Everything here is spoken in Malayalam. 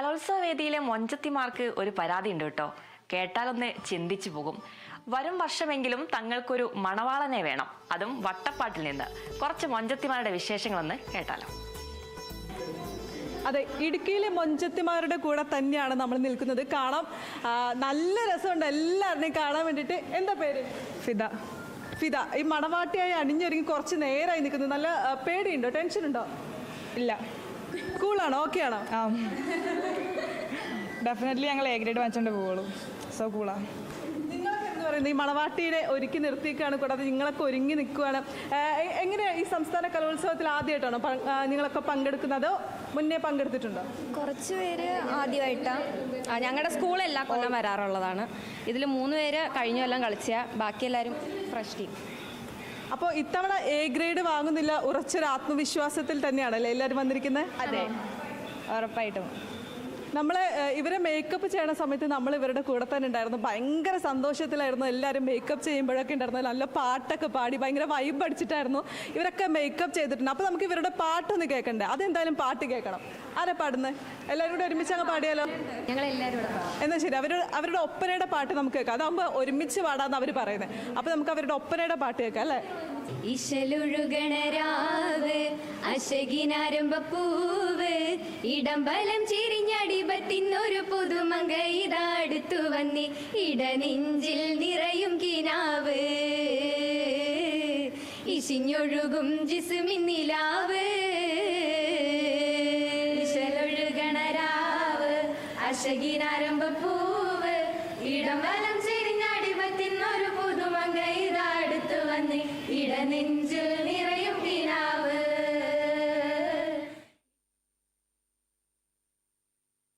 കലോത്സവ വേദിയിലെ മൊഞ്ചത്തിമാർക്ക് ഒരു പരാതി ഉണ്ട് കേട്ടോ. കേട്ടാലൊന്ന് ചിന്തിച്ചു പോകും. വരും വർഷമെങ്കിലും തങ്ങൾക്കൊരു മണവാളനെ വേണം, അതും വട്ടപ്പാട്ടിൽ നിന്ന്. കുറച്ച് മൊഞ്ചത്തിമാരുടെ വിശേഷങ്ങളൊന്ന് കേട്ടാലോ. അതെ, ഇടുക്കിയിലെ മൊഞ്ചത്തിമാരുടെ കൂടെ തന്നെയാണ് നമ്മൾ നിൽക്കുന്നത്. കാണാം, നല്ല രസമുണ്ട് എല്ലാവരുടെയും കാണാൻ വേണ്ടിയിട്ട്. എന്താ പേര്? ഫിദ. ഫിദ, ഈ മണവാട്ടിയായി അണിഞ്ഞൊരുങ്ങി കുറച്ച് നേരമായി നിൽക്കുന്നത്. നല്ല പേടിയുണ്ടോ, ടെൻഷൻ ഉണ്ടോ? ഇല്ല. കൂളാണോ? ഓക്കെ ആണോ? ആ, ഡെഫിനറ്റ്ലി ഞങ്ങൾ എ ഗ്രേഡ് വാങ്ങിച്ചോണ്ട് പോവുള്ളൂ. സോ കൂളാ. നിങ്ങളൊക്കെ എന്താ പറയുന്നത്? ഈ മണവാട്ടിയുടെ ഒരുക്കി നിർത്തിയേക്കാണ്, കൂടാതെ നിങ്ങളൊക്കെ ഒരുങ്ങി നിൽക്കുകയാണ്. എങ്ങനെയാണ് ഈ സംസ്ഥാന കലോത്സവത്തിൽ ആദ്യമായിട്ടാണോ നിങ്ങളൊക്കെ പങ്കെടുക്കുന്നത്? മുന്നേ പങ്കെടുത്തിട്ടുണ്ടോ? കുറച്ച് പേര് ആദ്യമായിട്ടാണ്. ഞങ്ങളുടെ സ്കൂളെല്ലാം കൊല്ലം വരാറുള്ളതാണ്. ഇതിൽ 3 പേര് കഴിഞ്ഞ കൊല്ലം കളിച്ച, ബാക്കി എല്ലാവരും ഫ്രഷ് ടീം. അപ്പോൾ ഇത്തവണ എ ഗ്രേഡ് വാങ്ങുന്നില്ല, ഉറച്ചൊരു ആത്മവിശ്വാസത്തിൽ തന്നെയാണല്ലേ എല്ലാവരും വന്നിരിക്കുന്നത്? അതെ, ഉറപ്പായിട്ടും. ഇവരെ മേക്കപ്പ് ചെയ്യണ സമയത്ത് നമ്മൾ ഇവരുടെ കൂടെ തന്നെ ഉണ്ടായിരുന്നു. ഭയങ്കര സന്തോഷത്തിലായിരുന്നു എല്ലാവരും. മേക്കപ്പ് ചെയ്യുമ്പോഴൊക്കെ ഉണ്ടായിരുന്നു, നല്ല പാട്ടൊക്കെ പാടി ഭയങ്കര വൈബ് അടിച്ചിട്ടായിരുന്നു ഇവരൊക്കെ മേക്കപ്പ് ചെയ്തിട്ടുണ്ട്. അപ്പോൾ നമുക്ക് ഇവരുടെ പാട്ടൊന്ന് കേൾക്കണ്ടേ? അതെന്തായാലും പാട്ട് കേൾക്കണം. ആരാ പാടുന്നത്? എല്ലാവരും കൂടെ ഒരുമിച്ച് അങ്ങ് പാടിയാലോ? എന്നാൽ ശരി, അവരുടെ ഒപ്പനയുടെ പാട്ട് നമുക്ക് കേൾക്കാം. അതാകുമ്പോൾ ഒരുമിച്ച് പാടാന്ന് അവർ പറയുന്നത്. അപ്പോൾ നമുക്ക് അവരുടെ ഒപ്പനയുടെ പാട്ട് കേൾക്കാം അല്ലേ? ഇശലുഴുകണരാവ് അശകിനാരംഭപ്പൂവ് ഇടംബലം ചിരിഞ്ഞടിപത്തിന്നൊരു പുതുമങ്ക ഇതടുത്തു വന്നി ഇടനെഞ്ചിൽ നിറയും കിനാവ് ഇശിഞ്ഞൊഴുകും ജിസ്മിന്നിലാവ് ഇശലൊഴുകണരാവ് അശകിനാരംഭപ്പൂവ് ഇടംബലം